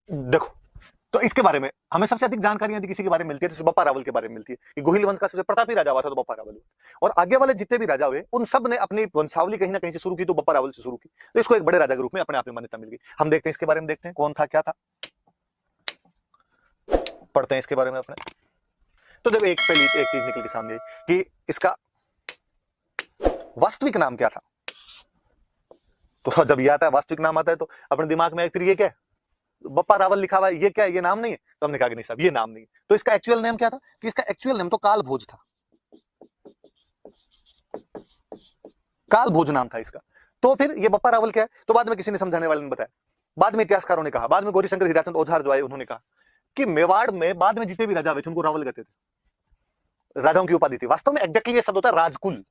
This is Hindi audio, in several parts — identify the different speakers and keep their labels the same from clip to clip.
Speaker 1: देखो, तो इसके बारे में हमें सबसे अधिक जानकारी यदि किसी के बारे में मिलती है तो बप्पा रावल के बारे में मिलती है कि गोहिल वंश का सबसे प्रतापी राजा हुआ था तो बप्पा रावल हुआ। और आगे वाले जितने भी राजा हुए उन सब ने अपनी वंशावली कहीं ना कहीं से शुरू की तो बप्पा रावल से शुरू की, तो इसको एक बड़े राजा के रूप में अपने आप में मान्यता मिल गई। हम देखते हैं इसके बारे में, देखते हैं कौन था क्या था, पढ़ते हैं इसके बारे में अपने। तो जब एक पहली एक चीज निकल के सामने आई कि इसका वास्तविक नाम क्या था, तो जब ये आता है वास्तविक नाम आता है तो अपने दिमाग में फिर ये क्या है, बप्पा रावल लिखा हुआ है, ये क्या है, ये नाम नहीं है। तो हमने कहा कि नहीं साहब ये नाम नहीं है। तो इसका एक्चुअल नेम क्या था, कि इसका एक्चुअल नेम तो काल भोज था, काल भोज नाम था इसका। तो फिर ये बप्पा रावल क्या है, तो बाद में किसी ने समझाने वाले ने बताया, बाद में इतिहासकारों ने कहा, बाद में गौरीशंकर हीराचंद ओझार जो आए उन्होंने कहा कि मेवाड़ में बाद में जितने भी राजा हुए थे उनको रावल कहते थे, राजाओं की उपाधि थी। वास्तव में एग्जैक्टली ये शब्द होता है राजकुल,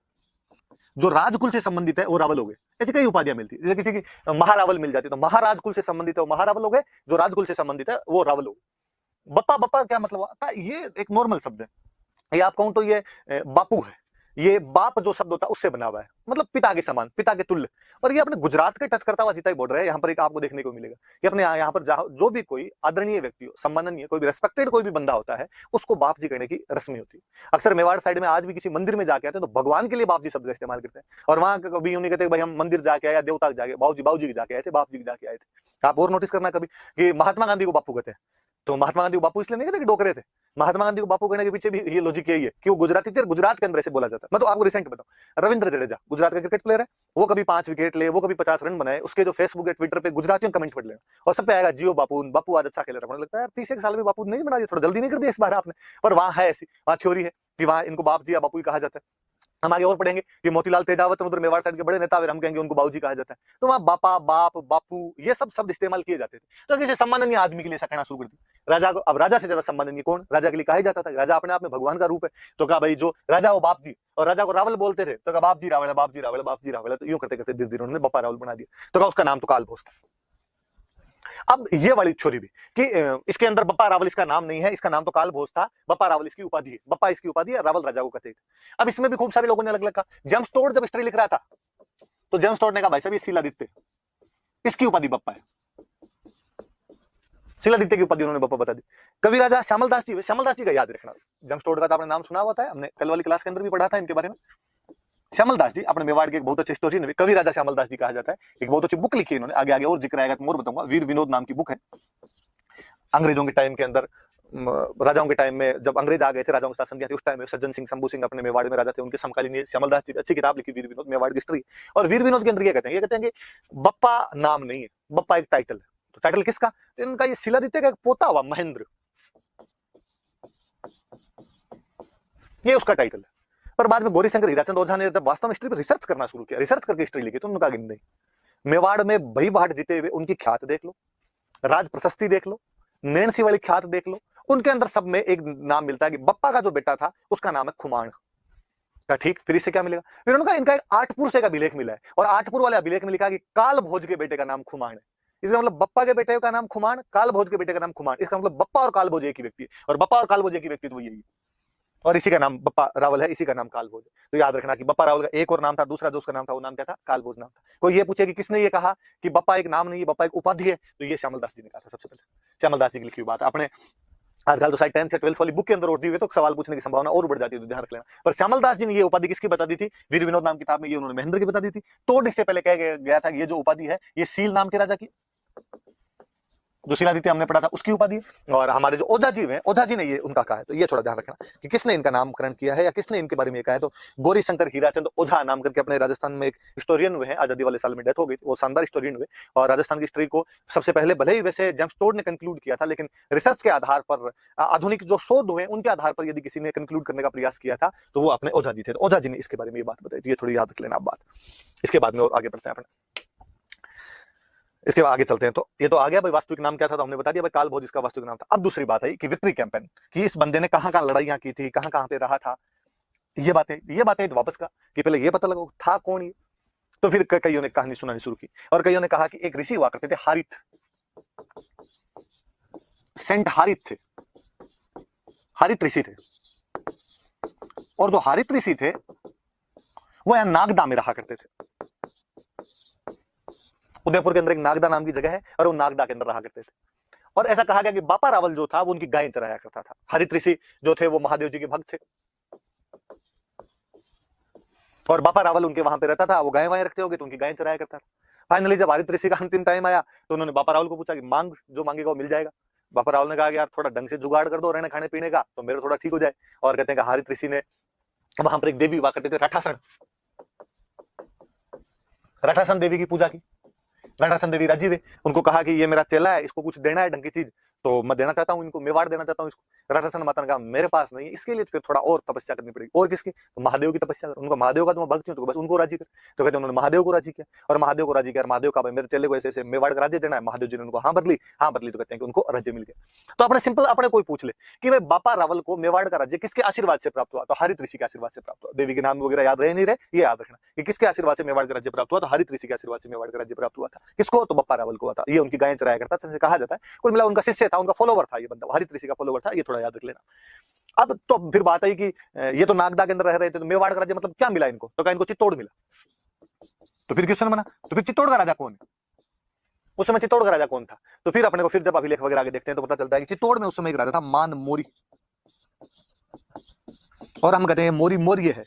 Speaker 1: जो राजकुल से संबंधित है वो रावल हो गए। ऐसी कई उपाधियां मिलती है, जैसे किसी की महारावल मिल जाती तो महाराजकुल से संबंधित है वो महारावल हो गए, जो राजकुल से संबंधित है वो रावल हो गए। बप्पा बप्पा क्या मतलब हुआ, ये एक नॉर्मल शब्द है, ये आप कहूं तो ये बापू है, ये बाप जो शब्द होता है उससे बना हुआ है, मतलब पिता के समान, पिता के तुल्य। और ये अपने गुजरात के टच करता हुआ जितना ही बोल रहा है, यहाँ पर एक आपको देखने को मिलेगा कि अपने यहाँ पर जो भी कोई आदरणीय व्यक्ति हो, सम्माननीय, कोई भी रेस्पेक्टेड कोई भी बंदा होता है, उसको बाप जी कहने की रस्म होती है। अक्सर मेवाड़ साइड में आज भी किसी मंदिर में जाके आते हैं तो भगवान के लिए बाप जी शब्द का इस्तेमाल करते हैं, और वहां कभी यूं नहीं कहते भाई हम मंदिर जाके आए या देवता जाके, बाबू जी जाके आए थे, बाप जी जाके आए थे। आप और नोटिस करना कभी कि महात्मा गांधी को बापू कहते हैं, तो महात्मा गांधी को बापू इसलिए नहीं कहते कि डोकरे थे, महात्मा गांधी को बापू कहने के पीछे भी ये लॉजिक यही है कि वो गुजराती थे, गुजरात के अंदर ऐसे बोला जाता है। मैं तो आपको रिसेंट बताऊं, रविंद्र जडेजा गुजरात का क्रिकेट प्लेयर है, वो कभी 5 विकेट ले, वो कभी 50 रन बनाए, उसके जो फेसबुक है ट्विटर पे गुजरातियों कमेंट पढ़ लेना और सब पे आएगा जियो बापू, बापू आज अच्छा खेल रहा है। लगता है यार 30 साल में बापू नहीं बना दिया, थोड़ा जल्दी नहीं कर दिया इस बार आपने। पर वहां है ऐसी, वहां थ्योरी है कि वहां इनको बाप जी या बापू ही कहा जाता है। हम आगे और पढ़ेंगे कि मोतीलाल तेजावत उधर मेवाड़ साइड के बड़े नेता, हम कहेंगे उनको बाबूजी कहा जाता है। तो वहां बापा, बाप, बापू ये सब शब्द इस्तेमाल किए जाते थे। तो किसी सम्माननीय आदमी के लिए ऐसा कहना शुरू कर दिया। राजा को, अब राजा से ज्यादा सम्माननीय कौन, राजा के लिए कहा ही जाता था। राजा अपने आप में भगवान का रूप है, तो कहा भाई जो राजा वो बाप जी, और राजा को रावल बोलते थे तो कहा बाप जी रावल है, बाप जी रावल है, बाप जी रावल है। तो यूं करते करते धीरे धीरे उन्होंने बप्पा रावल बना दिया, तो कहा उसका नाम तो काल भोज था। अब ये वाली थ्योरी भी कि इसके अंदर बप्पा रावल इसका नाम नहीं है, इसका नाम तो काल भोज था, बप्पा रावल इसकी उपाधि है, बप्पा इसकी उपाधि है, रावल राजा को कहते थे। अब इसमें भी खूब सारे लोगों ने अलग अलग कहा। जेम्स टोड जब हिस्ट्री लिख रहा था तो जेम्स टोड ने कहा भाई साहब ये शिलादित्य, इसकी उपाधि बप्पा है, शिलादित्य की उपाधि उन्होंने बप्पा बता दी। कवि राजा श्यामल दास जी, श्यामल दास जी का याद रखना, जेम्स टोड का तो आपने नाम सुना हुआ था, हमने कल वाली क्लास के अंदर भी पढ़ा था इनके बारे में। श्यामल दास जी अपने मेवाड़ के एक बहुत अच्छे स्टोरी, कवि राजा श्यामल दास जी कहा जाता है, एक बहुत अच्छी बुक लिखी है इन्होंने, आगे आगे और जिक्र आएगा तो और बताऊंगा। वीर विनोद नाम की बुक है। अंग्रेजों के टाइम के अंदर, राजाओं के टाइम में जब अंग्रेज आ गए थे, राजाओं के शासन किया था, उस टाइम में सज्जन सिंह, शंभू सिंह अपने मेवाड़ में राजा थे, उनके समकालीन श्यामल दास जी अच्छी किताब लिखी वीर विनोद, मेवाड़ की हिस्ट्री। और वीर विनोद के अंदर ये कहते हैं, कि बप्पा नाम नहीं है, बप्पा एक टाइटल है। तो टाइटल किसका, तो इनका ये शिलादित्य का एक पोता हुआ महेंद्र, ये उसका टाइटल है। पर बाद में गौरीशंकर हीराचंद ओझा ने जब वास्तव में हिस्ट्री पर रिसर्च करना शुरू किया, रिसर्च करके हिस्ट्री लिखी, तो उन्होंने कहा कि नहीं, मेवाड़ में भई भाट जीते हुए उनकी ख्यात देख लो, राज प्रशस्ति देख लो, नैनसी वाली ख्यात देख लो, उनके अंदर सब में एक नाम मिलता है कि बप्पा का जो बेटा था उसका नाम है खुमाण का। ठीक, फिर इससे क्या मिलेगा, फिर उन्होंने कहा इनका एक आठपुर से का अभिलेख मिला है, और आठपुर वाले अभिलेख में लिखा कि काल भोज के बेटे का नाम खुमाण है। इसका मतलब बप्पा के बेटे का नाम खुमाण, काल भोज के बेटे का नाम खुमाण, इसका मतलब बप्पा और काल भोज एक ही व्यक्ति है, और बप्पा और काल भोज एक ही व्यक्ति तो यही है, और इसी का नाम बप्पा रावल है, इसी का नाम काल भोज है। तो याद रखना कि बप्पा रावल का एक और नाम था, दूसरा जो उसका नाम था वो नाम क्या था, काल भोज नाम था। कोई ये पूछे कि किसने ये कहा कि बप्पा एक नाम नहीं है, बप्पा एक उपाधि है, तो ये श्यामल दास जी ने कहा था सबसे पहले, श्यामल दास जी की लिखी हुई बात अपने। आजकल तो शायद 10th या 12th वाली बुक के अंदर उठी हुई, तो सवाल पूछने की संभावना और बढ़ जाती है, तो ध्यान रख लेना। पर श्यामल दास जी ने ये उपाधि किसकी बता दी थी, वीर विनोद नाम किताब में ये उन्होंने महेंद्र की बता दी थी। तो इससे पहले कह गया था कि ये जो उपाधि है ये सील नाम के राजा की, जो शिलादित्य हमने पढ़ा था उसकी उपाधि है। और हमारे जो ओझा जी हैं, ओझा जी ने ये उनका कहा है, तो ये थोड़ा ध्यान रखना कि किसने इनका नामकरण किया है या किसने इनके बारे में कहा है। तो गौरी शंकर हीराचंद ओझा नाम करके अपने राजस्थान में एक हिस्टोरियन हुए हैं, आजादी वाले साल में डेथ हो गई, वो शानदार हिस्टोरियन हुए, और राजस्थान की हिस्ट्री को सबसे पहले भले ही वैसे जेम्स टोड ने कंक्लूड किया था, लेकिन रिसर्च के आधार पर, आधुनिक जो शोध हुए उनके आधार पर यदि किसी ने कंक्लूड करने का प्रयास किया था तो वो अपने ओझा जी थे। ओझा जी ने इसके बारे में ये बात बताई, तो ये थोड़ी याद रख लेना आप बात। इसके बाद में और आगे बढ़ते हैं अपने, इसके बाद आगे चलते हैं। तो ये तो आ गया भाई वास्तविक नाम क्या था, तो हमने बता दिया भाई काल भोज इसका वास्तविक नाम था। अब दूसरी बात है कि विक्ट्री कैंपेन, कि इस बंदे ने कहां कहां लड़ाइयां की थी, कहां कहां पे रहा था, ये बातें तो वापस का कि पहले ये पता लगाओ था कौन ये। तो फिर कईयों ने कहानी सुनानी शुरू की, और कईयों ने कहा कि एक ऋषि हुआ करते थे हारित, सेंट हारित थे, हारित ऋषि थे, और जो हारित ऋषि थे वो यहां नागदा में रहा करते थे। उदयपुर के अंदर एक नागदा नाम की जगह है, और वो नागदा के अंदर रहा करते थे। और ऐसा कहा गया कि बापा रावल जो था वो उनकी गाय चराया करता था। हरित ऋषि जो थे वो महादेव जी के भक्त थे, और बापा रावल उनके वहां पे रहता था, वो गाय वाय रखते होंगे तो उनकी गाय चराया करता था। फाइनली जब हरित ऋषि का अंतिम टाइम आया तो उन्होंने बापा रावल को पूछा कि मांग, जो मांगेगा वो मिल जाएगा। बापा रावल ने कहा कि यार थोड़ा ढंग से जुगाड़ कर दो रहने खाने पीने का, तो मेरा थोड़ा ठीक हो जाए। और कहते हैं कि हरित ऋषि ने, वहां पर एक देवी हुआ करते थे रठासन, रठासन देवी की पूजा की। रठासन देवी राजी हुए, उनको कहा कि ये मेरा चेला है, इसको कुछ देना है ढंग की चीज, तो मैं देना चाहता हूँ, इनको मेवाड़ देना चाहता हूँ इसको। रठासन माता ने कहा मेरे पास नहीं, इसके लिए फिर थोड़ा और तपस्या करनी पड़ेगी। और किसकी? तो महादेव की तपस्या कर, उनको महादेव का तो मैं भक्त हूँ, तो बस उनको राजी कर। तो कहते उन्होंने महादेव को राजी किया, और महादेव को राजी किया, महादेव का भाई मेरे चेले को ऐसे ऐसे मेवाड़ का राज्य देना है। महादेव जी ने उनको हाँ बदली, हाँ बदली, तो कहते हैं कि उनको राज्य मिल गया। तो अपने सिंपल अपने कोई पूछ ले कि भाई बापा रावल को मेवाड़ का राज्य किसके आशीर्वाद से प्राप्त हुआ, तो हरित ऋषि के आशीर्वाद से प्राप्त हुआ। देवी के नाम वगैरह याद रहे नहीं रहे, ये याद रखना कि किसके आशीर्वाद से मेवाड़ का राज्य प्राप्त हुआ, तो हरित ऋषि के आशीर्वाद से मेवाड़ का राज्य प्राप्त हुआ था। किसको? तो बापा रावल को था। ये उनकी गायें चराया करता था, कहा जाता है। कुल मिला उनका शिष्य था, उनका फॉलोवर था ये बंदा, हरित ऋषि का फॉलोवर था, ये थोड़ा याद रख लेना। अब तो फिर बात आई कि ये तो नागदा के अंदर रह रहे थे, तो मेवाड़ का राज्य मतलब क्या मिला इनको, तो कहा इनको चित्तौड़ मिला। तो फिर क्वेश्चन बना, तो फिर चित्तौड़ का राजा कौन है? उस समय चित्तौड़ का राजा कौन था? तो फिर अपने को फिर जब अभिलेख वगैरह आगे देखते हैं तो पता चलता है कि चित्तौड़ में उस समय एक राजा था मान मोरी, और हम कहते हैं मोरी मौर्य है,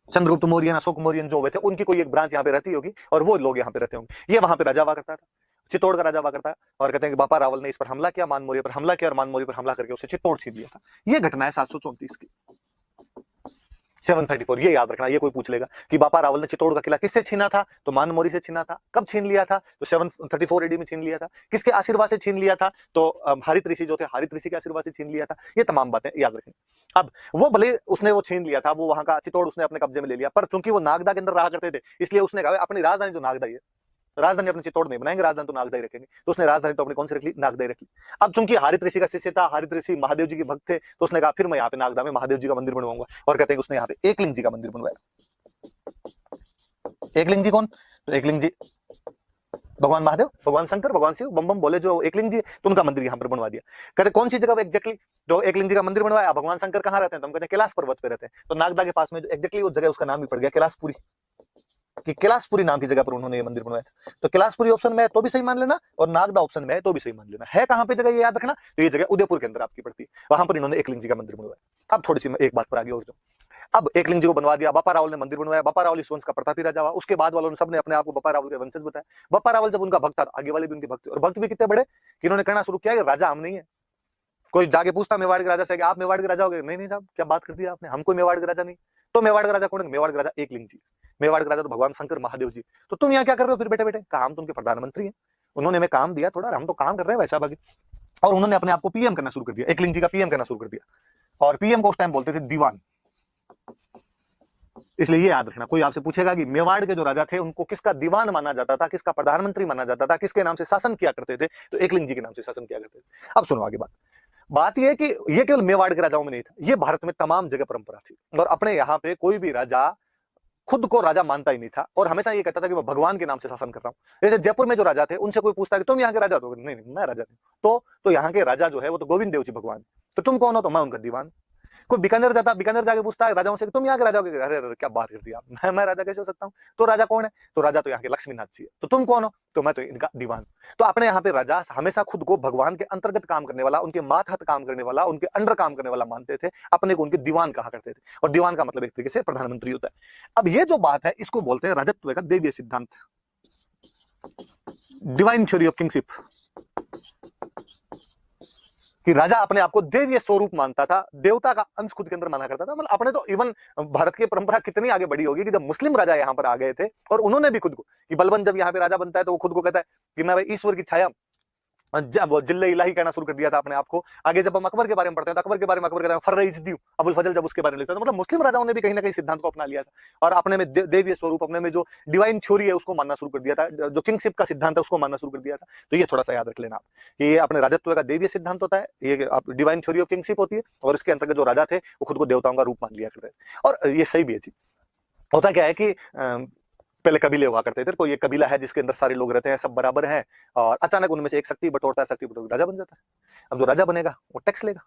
Speaker 1: चंद्रगुप्त मौर्य, अशोक मौर्य जो हुए थे उनकी कोई एक ब्रांच यहाँ पे रहती होगी, और वो लोग यहाँ पे रहते होंगे। ये वहां पे राजा हुआ करता था, चित्तौड़ का राजा हुआ करता है। और कहते हैं कि बापा रावल ने इस पर हमला किया, मान मौर्य पर हमला किया, और मान मौर्य पर हमला करके उसे चित्तौड़ छीन लिया था। ये घटना है 734 की, 734। ये याद रखना, ये कोई पूछ लेगा कि बापा रावल ने चित्तौड़ का किला किससे छीना था, तो मान मौर्य से छीना था। कब छीन लिया था? तो 734 एडी में छीन लिया था। किसके आशीर्वाद से छीन लिया था? तो हरित ऋषि जो थे, हरित ऋषि के आशीर्वाद से छीन लिया था। ये तमाम बातें याद रखें। अब वो भले उसने वो छीन लिया था, वो वहां का चित्तौड़ उसने अपने कब्जे में ले लिया, पर चूंकि वो नागदा के अंदर रहा करते थे, इसलिए उसने कहा अपनी राजधानी जो नागदा है, राजधानी अपने चित्तौड़ नहीं बनाएंगे, राजधानी तो नागदा ही रखेंगे। तो उसने राजधानी तो अपनी कौन सी रख ली? नागदा ही रख ली। अब चूंकि हरित ऋषि का शिष्य था, हरित ऋषि महादेव जी के भक्त थे, तो उसने कहा फिर मैं यहाँ पे नागदा में महादेव जी का मंदिर बनवाऊंगा। और कहते हैं कि उसने यहाँ पे एकलिंग जी का मंदिर बनवाया। एकलिंग जी कौन? तो एकलिंग जी भगवान महादेव, भगवान शंकर, भगवान शिव, बम बम बोले जो एकलिंग जी, तो उनका मंदिर यहाँ पर बनवा दिया। कहते कौन सी जगह एग्जैक्टली? जो एकलिंग जी का मंदिर बनवाया। भगवान शंकर कहाँ रहते हैं? तो हम कहते हैं कैलाश पर्वत पे रहते हैं। तो नागदा के पास में जो एग्जैक्टली वो जगह, उसका नाम भी पड़ गया कैलाशपुरी, कि कैलाशपुरी नाम की जगह पर उन्होंने ये मंदिर बनवाया था। तो कैलाशपुरी ऑप्शन में है तो भी सही मान लेना, और नागदा ऑप्शन में है तो भी सही मान लेना। है कहां पे जगह ये याद रखना, तो ये जगह उदयपुर के अंदर आपकी पड़ती है, वहां पर इन्होंने एकलिंग जी का मंदिर बनवाया। अब थोड़ी सी एक बात पर आगे और जो, अब एकलिंग जी को बनवा दिया, बापा रावल ने मंदिर बनवाया। बापा रावल इस वंश का प्रतापी राजा हुआ। उसके बाद वालों ने सबने अपने आप को बापा रावल के वंशज बताया। बापा रावल जब उनका भक्त था, आगे वाले भी उनके भक्त, और भक्त भी कितने बड़े कि इन्होंने कहना शुरू किया कि राजा हम नहीं है। कोई जाके पूछता मेवाड़ के राजा से कि आप मेवाड़ के राजा हो गए? नहीं नहीं साहब, क्या बात कर दी आपने, हम कोई मेवाड़ के राजा नहीं। तो मेवाड़ का राजा कौन है? मेवाड़ का राजा एकलिंग जी। मेवाड़ का राजा तो भगवान शंकर महादेव जी। तो तुम यहाँ क्या कर रहे हो फिर? बेटे बेटे काम तो उनके प्रधानमंत्री हैं, उन्होंने हमें काम दिया, थोड़ा हम तो काम कर रहे हैं वैसा बाकी। और उन्होंने अपने आप को पीएम करना शुरू कर दिया, एकलिंग जी का पीएम करना शुरू कर दिया। और पीएम को उस टाइम बोलते थे दीवान। इसलिए ये याद रखना, कोई आपसे पूछेगा कि मेवाड़ के जो राजा थे उनको किसका दीवान माना जाता था, किसका प्रधानमंत्री माना जाता था, किसके नाम से शासन किया करते थे, तो एकलिंग जी के नाम से शासन किया करते थे। अब सुनो आगे बात यह है कि ये केवल मेवाड़ के राजाओं में नहीं था, ये भारत में तमाम जगह परंपरा थी। और अपने यहाँ पे कोई भी राजा खुद को राजा मानता ही नहीं था, और हमेशा ये कहता था कि मैं भगवान के नाम से शासन कर रहा हूं। जैसे जयपुर में जो राजा थे, उनसे कोई पूछता है कि तुम यहाँ के राजा हो? नहीं नहीं, मैं राजा नहीं। तो यहाँ के राजा जो है वो तो गोविंद देव जी भगवान। तो तुम कौन हो? तो मैं उनका दीवान। कोई बीकानेर जाता, बीकानेर जाके पूछता है राजाओं से, तुम यहाँ के राजा हो? अरे अरे क्या बात कर दी आप, मैं राजा कैसे हो सकता हूँ? तो राजा कौन है? तो राजा तो यहाँ के लक्ष्मीनाथ जी है। तो तुम कौन हो? तो मैं तो इनका दीवान। तो अपने यहाँ पे राजा हमेशा खुद को भगवान के अंतर्गत काम करने वाला, उनके मातहत काम करने वाला, उनके अंडर काम करने वाला मानते थे, अपने को उनके दीवान कहा करते थे। और दीवान का मतलब एक तरीके से प्रधानमंत्री होता है। अब ये जो बात है इसको बोलते हैं राजत्व का देवीय सिद्धांत, डिवाइन थ्योरी ऑफ किंगशिप, कि राजा अपने आप को देवीय स्वरूप मानता था, देवता का अंश खुद के अंदर माना करता था। मतलब अपने तो इवन भारत की परंपरा कितनी आगे बढ़ी होगी कि जब मुस्लिम राजा यहाँ पर आ गए थे और उन्होंने भी खुद को, कि बलबन जब यहाँ पे राजा बनता है तो वो खुद को कहता है कि मैं भाई ईश्वर की छाया, वो जिल्ले इलाही कहना शुरू कर दिया था अपने आप को। आगे जब हम अकबर के बारे में पढ़ते हैं तो अकबर के बारे में अकबर कहता है फर्रईज़ अबुल फजल, जब उसके बारे में लिखता है तो मतलब मुस्लिम राजाओं ने भी कहीं ना कहीं सिद्धांत को अपना लिया था और अपने में देवीय स्वरूप, अपने में जो डिवाइन थ्योरी है उसको मानना शुरू कर दिया था, जो किंगशिप का सिद्धांत है उसको मानना शुरू कर दिया था। तो ये थोड़ा सा याद रख लेना आप कि ये अपने राजत्व का देवीय सिद्धांत होता है, ये डिवाइन थ्योरी ऑफ किंगशिप होती है, और इसके अंतर्गत जो राजा थे वो खुद को देवताओं का रूप मान लिया करते थे। और ये सही भी है चीज। होता क्या है कि पहले कबीले हुआ करते थे, कोई एक कबीला है जिसके अंदर सारे लोग रहते हैं, सब बराबर हैं, और अचानक उनमें से एक शक्ति बटोरता है, शक्ति बटोर राजा बन जाता है। अब जो राजा बनेगा वो टैक्स लेगा,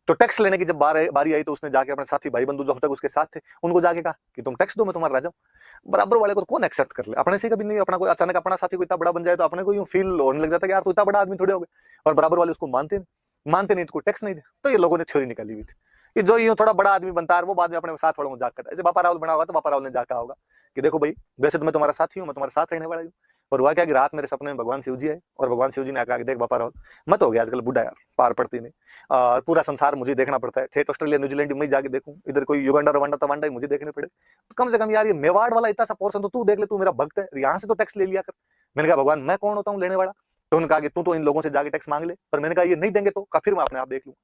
Speaker 1: तो टैक्स लेने की जब बारी आई तो उसने जाके अपने साथी भाई बंधु जो अब तक उसके साथ थे उनको जाके कहा कि तुम टैक्स दो, मैं तुम्हारा राजा हूं। बराबर वाले को तो कौन एक्सेप्ट कर ले, अपने से कभी नहीं। अपना कोई अचानक अपना साथी कोई इतना बड़ा बन जाए तो अपने को यूं फील होने लग जाता है कि यार तू इतना बड़ा आदमी थोड़े हो गए, और बराबर वाले उसको मानते नहीं तो कोई टैक्स नहीं दे। तो ये लोगों ने थ्योरी निकाली हुई थी कि जो यूं थोड़ा बड़ा आदमी बनता है वो बाद में अपने साथ वालों को जाग करता है। जैसे बापा रावल बना होगा तो बापा रावल ने जागा होगा कि देखो भाई, वैसे तो मैं तुम्हारा साथी हूँ, मैं तुम्हारे साथ रहने वाला हूँ। और हुआ क्या कि रात मेरे सपने में भगवान शिव जी आए और भगवान शिव जी ने कहा कि देख बापा रावल, मत हो गया आजकल बुढ़ा यार, पार पड़ती नहीं, और पूरा संसार मुझे देखना पड़ता है, ठेठ ऑस्ट्रेलिया न्यूजीलैंड में जाके देखूं, इधर कोई युगांडा रवांडा तवांडा ही मुझे देखने पड़े, तो कम से कम यार ये मेवाड़ वाला इतना सा पोर्शन तो तू देख ले, तू मेरा भक्त है, यहाँ से तो टैक्स ले लिया कर। मैंने कहा भगवान मैं कौन होता हूँ लेने वाला। तो उन्होंने कहा कि तू तो इन लोगों से जाके टैक्स मांग ले, पर मैंने कहा ये नहीं देंगे तो फिर मैं अपने आप देख लूँ।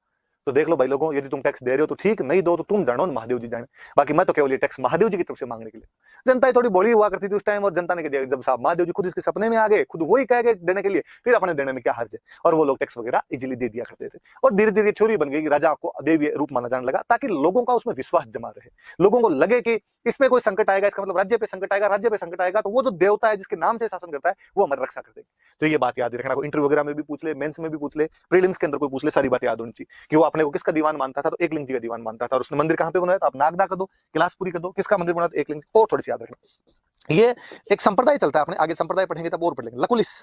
Speaker 1: तो देख लो भाई लोगों, यदि तुम टैक्स दे रहे हो तो ठीक, नहीं दो तो तुम जानो, महादेव जी जाने। बाकी मैं तो केवल ये टैक्स महादेव जी की तरफ से मांगने के लिए। जनता ही थोड़ी बड़ी हुआ करती थी उस टाइम, और जनता ने कह दिया जब साहब महादेव जी खुद इसके सपने में आ गए, खुद वही कह गए देने के लिए, फिर अपने देने में क्या हर्ज है। और वो लोग टैक्स वगैरह इजीली दे दिया करते थे। और धीरे धीरे थ्योरी बन गई कि राजा को देवी रूप माना जाने लगा, ताकि लोगों का उसमें विश्वास जमा रहे, लोगों को लगे कि इसमें कोई संकट आएगा, इसका मतलब राज्य पे संकट आएगा, राज्य पे संकट आएगा तो वो जो देवता है जिसके नाम से शासन करता है वो हमारी रक्षा कर देंगे। तो ये बात याद रखना, इंटरव्यू वगैरह में भी पूछ ले, मेंस में भी पूछ ले, प्रीलिम्स के अंदर कोई पूछ ले, सारी बात याद होनी चाहिए कि वो अपने को किसका दीवान मानता था, तो एकलिंग जी का दीवान मानता था। और उसने मंदिर कहां पे बनाया, तो आप नागदा कर दो, कैलाशपुरी कर दो, किसका मंदिर बनाया, तो एकलिंग। और थोड़ी सी याद रखना, ये एक संप्रदाय चलता है, अपने आगे संप्रदाय पढ़ेंगे तब और पढ़ेंगे। लकुलिस,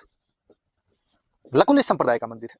Speaker 1: लकुलिस संप्रदाय का मंदिर है,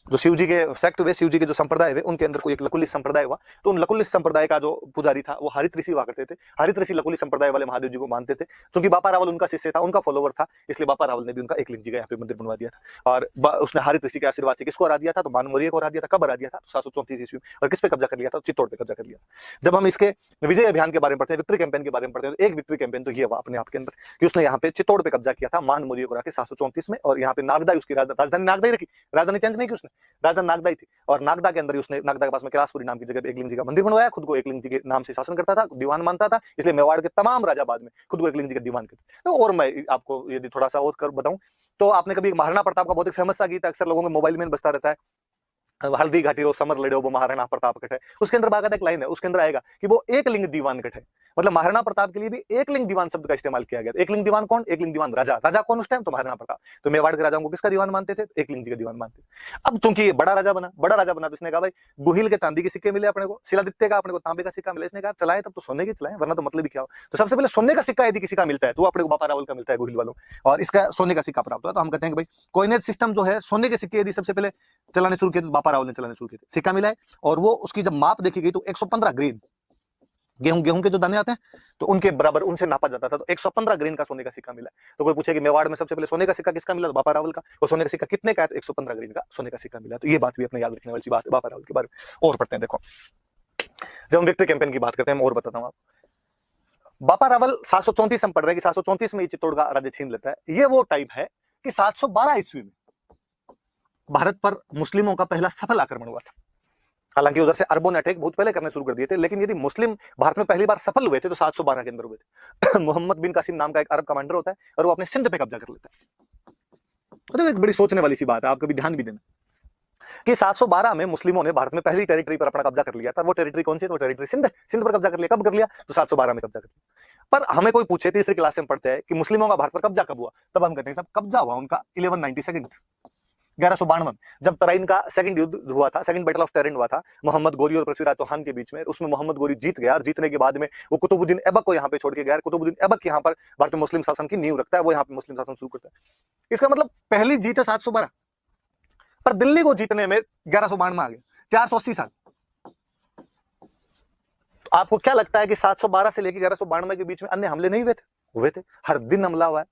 Speaker 1: जो शिव जी के सेक्ट हुए, शिव जी के जो संप्रदाय हुए उनके अंदर कोई एक लकुलिस संप्रदाय हुआ। तो उन लकुलिस संप्रदाय का जो पुजारी था वो हरित ऋषि हुआ करते थे। हरित ऋषि लकुलिस संप्रदाय वाले महादेव जी को मानते थे। क्योंकि बापा रावल उनका शिष्य था, उनका फॉलोवर था, इसलिए बापा रावल ने भी उनका एकलिंग जी का यहाँ पे मंदिर बनवा दिया था। और उसने हरित ऋषि के आशीर्वाद से किसको हरा दिया था, तो मानमौर्य को हरा दिया था। कब हरा दिया था, 734 ईस्वी में। और किस पे कब्जा कर लिया था, चित्तौड़ पे कब्जा कर लिया। जब हम इसके विजय अभियान के बारे में पढ़ते हैं, विक्ट्री कैंपेन के बारे में पढ़ते हैं, तो एक विक्ट्री कैंपेन तो ये हुआ अपने आप के अंदर कि उसने यहाँ पे चित्तौड़ पे कब्जा किया था मानमौर्य को हरा के 734 में। और यहाँ पे नागदा उसकी राजधानी नागदा ही रखी, राजधानी चेंज नहीं की उसने, राजधानी नागदा थी। और नागदा के अंदर ही उसने, नागदा के पास में कैलाशपुरी नाम की जगह एकलिंग जी का मंदिर बनवाया। खुद को एकलिंग जी के नाम से शासन करता था, दीवान मानता था, इसलिए मेवाड़ के तमाम राजा बाद में खुद को एकलिंग जी का दीवान करते। तो और मैं आपको यदि थोड़ा सा और कर बताऊं तो आपने कभी महाराणा प्रताप का बहुत एक फेमस सा गीत अक्सर लोगों के मोबाइल में बजता रहता है, हल्दी घाटी रो समर लड़ो वो महाराणा प्रताप कट है। उसके अंदर बाकायदा एक लाइन है, उसके अंदर आएगा कि वो एक लिंग दीवान कट है। मतलब महाराणा प्रताप के लिए भी एक लिंग दीवान शब्द का इस्तेमाल किया गया। एक लिंग दीवान कौन, एक लिंग दीवान राजा, राजा कौन उस टाइम, तो महाराणा प्रताप। तो मेवाड़ के राजाओं को किसका दीवान मानते थे, एक लिंग जी का दीवान मानते थे। अब चूंकि ये बड़ा राजा बना, तो इसने कहा भाई गुहिल के चांदी के सिक्के मिले अपने को, शिलादित्य का अपने को तांबे का सिक्का मिला, इसने कहा चलाए तब तो सोने की चलाए, वरना तो मतलब ही क्या हो। तो सबसे पहले सोने का सिक्का यदि किसी का मिलता है तो अपने को बापा रावल का मिलता है गुहिल वालों, और इसका सोने का सिक्का प्राप्त हुआ। तो हम कहते हैं कि भाई कॉइनेज सिस्टम जो है, सोने के सिक्के यदि सबसे पहले चलाने शुरू किए तो बापा रावल ने चलाने शुरू किए, सिक्का मिला है। और वो उसकी जब माप देखी गई तो 115 ग्रेन, गेहूं के जो दाने आते हैं तो उनके बराबर उनसे नापा जाता था। तो 115 ग्रेन का सोने का सिक्का मिला। तो कोई पूछे कि मेवाड़ में सबसे पहले सोने का सिक्का किसका मिला, तो बापा रावल का। वो सोने का सिक्का कितने का है, तो 115 ग्रेन का सोने का सिक्का मिला। तो ये बात भी अपने याद रखने वाली बात है बापा रावल के बारे में। और पढ़ते हैं, देखो जब हम विक्ट्री कैंपेन की बात करते हैं, मैं और बताता हूँ आपको। बापा रावल 734 हम पढ़ रहे हैं कि 734 में चित्तौड़ का राज्य छीन लेता है। ये वो टाइप है कि 712 ईस्वी में भारत पर मुस्लिमों का पहला सफल आक्रमण हुआ था। हालांकि उधर से अरबों ने अटैक बहुत पहले करने शुरू कर दिए थे, लेकिन यदि मुस्लिम भारत में पहली बार सफल हुए थे तो 712 के अंदर हुए थे। मोहम्मद बिन कासिम नाम का एक अरब कमांडर होता है और वो अपने सिंध पे कब्जा कर लेता है। तो एक बड़ी सोचने वाली सी बात है, आप कभी ध्यान भी देना कि 712 में मुस्लिमों ने भारत में पहली टेरिटरी पर अपना कब्जा कर लिया था। वो टेरिटरी कौन सी है, वो टेरिटरी सिंध पर कब्जा कर लिया। कब कर लिया, तो 712 में कब्जा कर लिया। पर हमें कोई पूछे, तीसरी क्लास में पढ़ते हैं कि मुस्लिमों का भारत पर कब्जा कब हुआ, तब हम कहते हैं साहब कब्जा हुआ उनका 1192 1192 जब तराइन का सेकंड युद्ध हुआ था, सेकंड बैटल ऑफ टेरिन हुआ था मोहम्मद गोरी और पृथ्वीराज चौहान के बीच में। उसमें मोहम्मद गोरी जीत गया और जीतने के बाद में वो कुतुबुद्दीन ऐबक को यहाँ पे छोड़ के गया। कुतुबुद्दीन ऐबक यहाँ पर भारत में मुस्लिम शासन की नींव रखता है, वो यहाँ पे मुस्लिम शासन शुरू करता है। इसका मतलब पहली जीत है 712, पर दिल्ली को जीतने में 1192 में आ गया, 480 साल। तो आपको क्या लगता है कि 712 से लेकर 1192 के बीच में अन्य हमले नहीं हुए थे? हुए थे, हर दिन हमला हुआ है,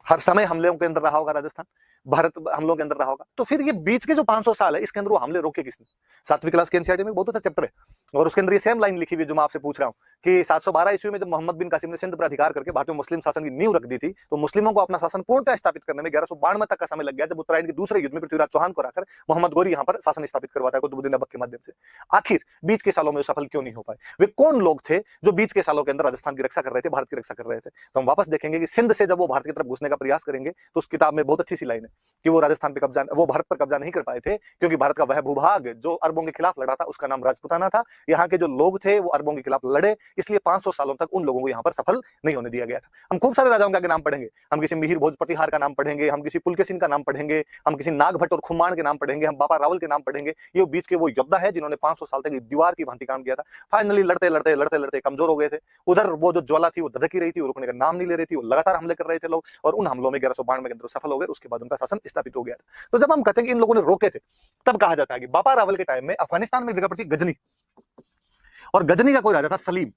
Speaker 1: हर समय हमलों के अंदर रहा होगा राजस्थान, भारत हमलों के अंदर रहा होगा। तो फिर ये बीच के जो 500 साल है इसके अंदर वो हमले रोके किसने? 7वीं क्लास के एनसीईआरटी में बहुत अच्छा चैप्टर है और उसके अंदर ये सेम लाइन लिखी हुई जो मैं आपसे पूछ रहा हूं कि 712 ईस्वी में जब मोहम्मद बिन कासिम ने सिंध पर अधिकार करके भारत में मुस्लिम शासन की नींव रख दी थी, तो मुस्लिमों को अपना शासन पूर्णतः स्थापित करने में 1192 तक का समय लग गया, जब उत्तरायण के दूसरे युद्ध में पृथ्वीराज चौहान को हराकर मोहम्मद गोरी यहाँ पर शासन स्थापित करवाता है कुतुबुद्दीन ऐबक के माध्यम से। आखिर बीच के सालों में सफल क्यों नहीं हो पाए? वे कौन लोग थे जो बीच के सालों के अंदर राजस्थान की रक्षा कर रहे थे, भारत की रक्षा कर रहे थे? तो हम वापस देखेंगे कि सिंध से जब वो भारत की तरफ घुसने का प्रयास करेंगे तो उस किताब में बहुत अच्छी सी लाइन है कि वो राजस्थान पे कब्जा, वो भारत पर कब्जा नहीं कर पाए थे क्योंकि भारत का वह भूभाग जो अरबों के खिलाफ लड़ा था उसका नाम राजपुताना था। यहाँ के जो लोग थे वो अरबों के खिलाफ लड़े, इसलिए 500 सालों तक उन लोगों को यहाँ पर सफल नहीं होने दिया गया था। हम खूब सारे राजाओं के आगे नाम पढ़ेंगे, हम किसी मिहिर भोज प्रतिहार का नाम पढ़ेंगे, हम किसी पुलकेशिन का नाम पढ़ेंगे, हम किसी नागभट्ट और खुमान के नाम पढ़ेंगे, हम बाबा रावल के नाम पढ़ेंगे। ये बीच के वो योद्धा है जिन्होंने 500 साल तक एक दीवार की भांति काम किया था। फाइनली लड़ते लड़ते लड़ते लड़ते कमजोर हो गए थे। उधर वो जो ज्वाला थी वो धधकी रही थी, वो रुकने का नाम नहीं ले रही थी, वो लगातार हमले कर रहे थे लोग, और उन हमलों में 1192 के अंदर सफल हो गए। उसके बाद उनका शासन स्थापित हो गया था। तो जब हम कहते हैं कि इन लोगों ने रोके थे, तब कहा जाता है कि बाबा रावल के टाइम में अफगानिस्तान में एक जगह पर थी गजनी, और गजनी का कोई राजा था सलीम।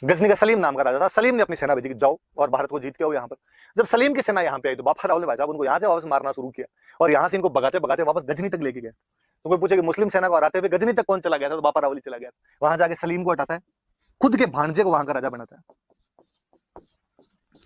Speaker 1: गजनी का सलीम नाम का राजा था। सलीम ने अपनी सेना भेजी कि जाओ और भारत को जीत के आओ यहाँ पर। जब सलीम की सेना यहाँ पे आई तो बाबा रावल ने भाई साहब उनको यहाँ से वापस मारना शुरू किया, और यहाँ से इनको भगाते भगाते वापस गजनी तक लेके गए। तो कोई पूछे कि मुस्लिम सेना को हराते हुए गजनी तक कौन चला गया था, तो बाबा रावल ही चला गया था। वहां जाके सलीम को हटाता है, खुद के भांजे को वहां का राजा बनाता है।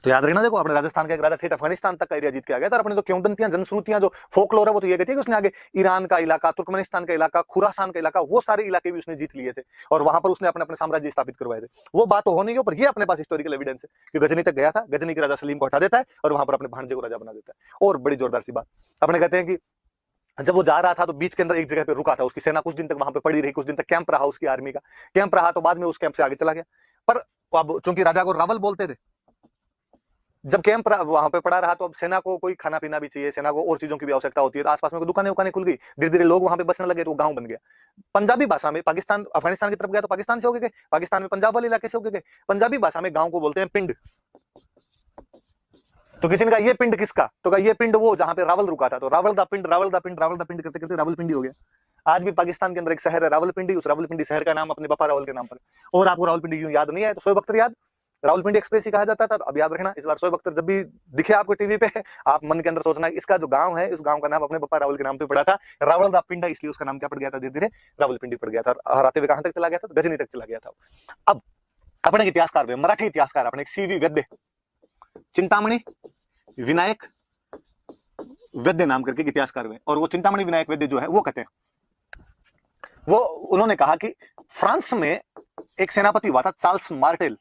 Speaker 1: तो याद रखना, देखो अपने राजस्थान का एक राजा ठेठ अफगानिस्तान तक का एरिया जीत के आ गया था। और अपने जो किंवदंतियां, जनश्रुतियां, जो फोकलोर है, वो तो ये कहती है कि उसने आगे ईरान का इलाका, तुर्कमेनिस्तान का इलाका, खुरासान का इलाका, वो सारे इलाके भी उसने जीत लिए थे, और वहां पर उसने अपने अपने साम्राज्य स्थापित करवाए थे। वो बात तो होने के ऊपर ये अपने पास हिस्टोरिकल एविडेंस है कि गजनी तक गया था, गजनी के राजा सलीम को हटा देता है और वहां पर अपने भांजे को राजा बना देता है। और बड़ी जोरदार सी बात, अपने कहते हैं कि जब वो जा रहा था तो बीच के अंदर एक जगह पे रुका था, उसकी सेना कुछ दिन तक वहां पे पड़ी रही, कुछ दिन तक कैंप रहा, उसकी आर्मी का कैंप रहा, तो बाद में उस कैंप से आगे चला गया। पर अब चूंकि राजा को रावल बोलते थे, जब कैंप वहां पे पड़ा रहा तो अब सेना को कोई खाना पीना भी चाहिए, सेना को और चीजों की भी आवश्यकता होती है। तो आसपास में दुकानें उकानें खुल गई, धीरे धीरे लोग वहां पे बसने लगे, तो गांव बन गया। पंजाबी भाषा में पाकिस्तान, अफगानिस्तान की तरफ गया तो पाकिस्तान से होके गए, पाकिस्तान में पंजाब वाले इलाके से होके गए। पंजाबी भाषा में गांव को बोलते हैं पिंड। तो किसी ने कहा ये पिंड किसका, तो कहा ये पिंड वो जहां पे रावल रुका था। तो रावल दा पिंड, रावल दा पिंड, रावल दा पिंड करते करते रावलपिंडी हो गया। आज भी पाकिस्तान के अंदर एक शहर है रावलपिंडी, उस रावलपिंडी शहर का नाम अपने बापा रावल के नाम पर। और आपको रावलपिंडी यूं याद नहीं है तो शोएब अख्तर याद, रावलपिंडी एक्सप्रेस ही कहा जाता था। तो अब याद रखना, इस बार शोएब अख्तर जब भी दिखे आपको टीवी पे, आप मन के अंदर सोचना इसका जो गांव है, इस गांव का नाम अपने बापा रावल के नाम पे पड़ा था, रावल दा पिंड, इसलिए उसका नाम क्या पड़ गया था, धीरे धीरे रावलपिंडी पड़ गया था। हराते हुए कहां तक चला गया था, गजनी तक चला गया था। अब अपने इतिहासकार हुए मराठी इतिहासकार, अपने सीवी वैद्य, चिंतामणि विनायक वैद्य नाम करके इतिहासकार हुए। और वो चिंतामणि विनायक वैद्य जो है वो कहते हैं, वो उन्होंने कहा कि फ्रांस में एक सेनापति हुआ था चार्ल्स मार्टेल।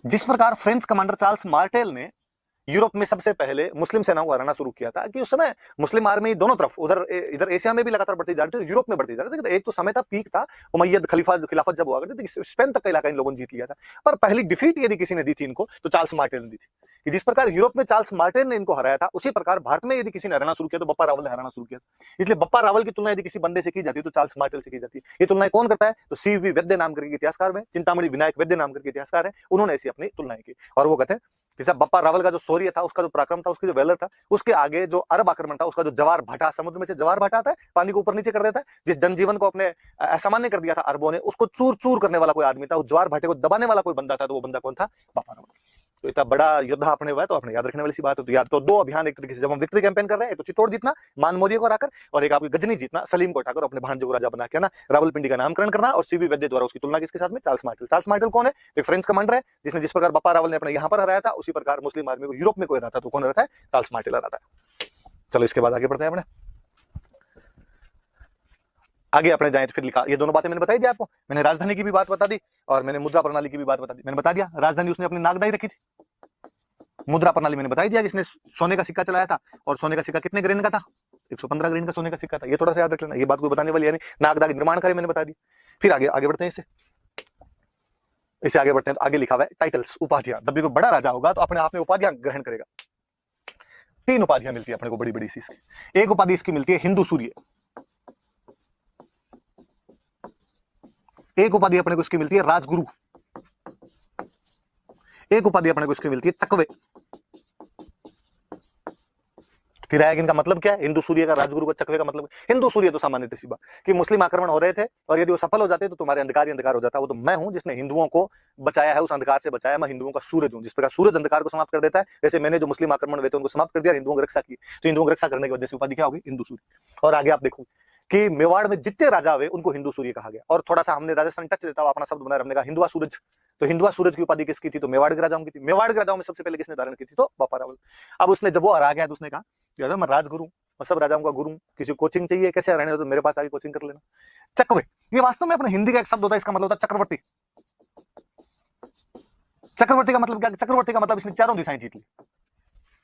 Speaker 1: जिस प्रकार फ्रेंच कमांडर चार्ल्स मार्टेल ने यूरोप में सबसे पहले मुस्लिम सेनाओं को हराना शुरू किया था, कि उस समय मुस्लिम आर्मी दोनों तरफ, उधर इधर एशिया में भी लगातार बढ़ती जा रही थी, यूरोप में बढ़ती जा रही थी। एक तो समय था, पीक था, उमैयद खिलाफत जब हुआ करती थी, स्पेन तक का इलाका इन लोगों ने जीत लिया था। पर पहली डिफीट यदि किसी ने दी थी इनको, तो चार्ल्स मार्टेल ने दी थी। कि जिस प्रकार यूरोप में चार्ल्स मार्टेल ने इनको हराया था, उसी प्रकार भारत में यदि किसी ने हराना शुरू किया तो बप्पा रावल ने हराना शुरू किया। इसलिए बप्पा रावल की तुलना यदि किसी बंदे से की जाती है तो चार्ल्स मार्टेल से की जाती है। ये तुलना कौन करता है, तो सीवी वैद्य नाम करके इतिहासकार में, चिंतामणि विनायक वैद्य नाम करके इतिहासकार है, उन्होंने ऐसी अपनी तुलनाएं की। और वो कहते हैं कि साहब बप्पा रावल का जो शौर्य था, उसका जो पराक्रम था, उसकी जो वेलर था, उसके आगे जो अरब आक्रमण था, उसका जो जवार भाटा, समुद्र में से जवार भाटा आता है, पानी को ऊपर नीचे कर देता है, जिस जनजीवन को अपने असामान्य कर दिया था अरबों ने, उसको चूर चूर करने वाला कोई आदमी था, उस जवार भाटे को दबाने वाला कोई बंदा था, तो वो बंदा कौन था, बप्पा रावल। तो इतना बड़ा योद्धा अपने हुआ है, तो अपने याद रखने वाली सी बात है। तो याद तो दो अभियान एक तरीके से जब हम विक्ट्री कैंपेन कर रहे हैं, तो चित्तौड़ जीतना, मान मोदी को हराकर, और एक आपकी गजनी जीतना, सलीम को हटाकर अपने भांजे को राजा बना के ना रावलपिंडी का नामकरण करना, और सीवी वैद्य द्वारा उसकी तुलना किसके साथ में, चार्ल्स मार्टेल। चार्ल्स मार्टेल कौन है, एक फ्रेंच कमांडर है, जिसने जिस प्रकार बप्पा रावल ने अपने यहाँ पर हराया था, उसी प्रकार मुस्लिम आर्मी को यूरोप में कोई हराता, तो कौन हराता है, चार्ल्स मार्टेल हराता है। चलो इसके बाद आगे बढ़ते हैं। अपने आगे अपने जाए तो फिर लिखा, ये दोनों बातें मैंने बताई दी आपको, मैंने राजधानी की भी बात बता दी और मैंने मुद्रा प्रणाली की भी बात बता दी। मैंने बता दिया राजधानी उसने अपनी नागदाई रखी थी, मुद्रा प्रणाली मैंने बता ही दिया कि इसने सोने का सिक्का चलाया था, और सोने का सिक्का कितने ग्रेन का था, 115 ग्रेन का सोने का सिक्का था। ये थोड़ा सा याद रख लेना, ये बात कोई बताने वाली है नहीं। नागदा के निर्माण कार्य मैंने बता दी। फिर आगे आगे बढ़ते हैं, इससे आगे बढ़ते हैं। तो आगे लिखा हुआ है टाइटल्स, उपाधियां। जब भी कोई बड़ा राजा होगा तो अपने आप में उपाधियां ग्रहण करेगा। 3 उपाधियां मिलती है अपने को बड़ी बड़ी सी। एक उपाधि इसकी मिलती है हिंदू सूर्य, एक उपाधि अपने को इसकी मिलती है राजगुरु, एक उपाधि अपने को इसकी मिलती है चकवे। फिर आएगा इनका मतलब क्या है, हिंदू सूर्य का, राजगुरु का, चकवे का मतलब। हिंदू सूर्य तो सामान्य सी बात कि मुस्लिम आक्रमण हो रहे थे और यदि वो सफल हो जाते तो तुम्हारे अंधकार ही अंधकार हो जाता। वो तो मैं हूं जिसने हिंदुओं को बचाया है, उस अंधकार से बचाया। मैं हिंदुओं का सूरज हूं। जिस प्रकार सूरज अंधकार को समाप्त कर देता है, जैसे मैंने जो मुस्लिम आक्रमण हुए थे उनको समाप्त कर दिया, हिंदुओं की रक्षा की। तो हिंदुओं की रक्षा करने की वजह से उपाधि क्या होगी, हिंदू सूर्य। और आगे आप देखो कि मेवाड़ में जितने राजा हुए उनको हिंदू सूर्य कहा गया। और थोड़ा सा हमने राजस्थान टच देता हुआ अपना शब्द बनाया, हमने कहा हिंदुआ सूरज। तो हिंदुआ सूरज की उपाधि किसकी थी, तो मेवाड़ के राजाओं की थी। मेवाड़ के राजाओं में सबसे पहले किसने धारण की थी, तो बप्पा रावल। अब उसने जब वो हरा गया तो उसने कहा मैं राजगुरु, मैं सब राजाओं का गुरु, किसी कोचिंग चाहिए कैसे रहने हो तो मेरे पास आके कोचिंग कर लेना। चकवे, ये वास्तव में अपने हिंदी का एक शब्द होता है, इसका मतलब होता है चक्रवर्ती। चक्रवर्ती का मतलब क्या, चक्रवर्ती का मतलब इसने चारों दिशाएं जीत ली।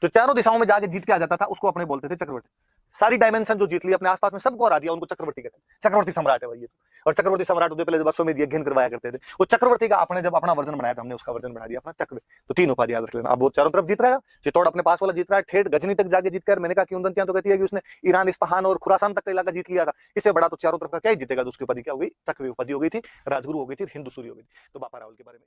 Speaker 1: तो चारों दिशाओं में जाके जीत के आ जाता था, उसको अपने बोलते थे चक्रवर्ती। सारी डायमेंशन जो जीत ली, अपने आसपास में सबको हरा दिया, उनको चक्रवर्ती कहते हैं। चक्रवर्ती सम्राट है भाई ये तो। और चक्रवर्ती सम्राट होते पहले बसों में घेन करवाया करते थे। वो चक्रवर्ती का अपने जब अपना वर्जन बनाया था, हमने उसका वर्जन बना दिया अपना चक्र। तो 3 उपाधि याद रख लेना। अब वो चारों तरफ जीत रहा है, चित्तौड़ अपने पास वाला जीत रहा है, ठेठ गजनी तक जाके जीत कर। मैंने कहा कि उदंतियां तो कहती है कि उसने ईरान, इस्फहान और खुरासान तक का इलाका जीत लिया था, इससे बड़ा तो चारों तरफ का क्या ही जीतेगा। तो उसकी उपाधि क्या हो गई? चक्रवी उपाधि हो गई थी, राजगुरु हो गई थी, हिंदू सूरी हो गई थी। तो बापा रावल के बारे में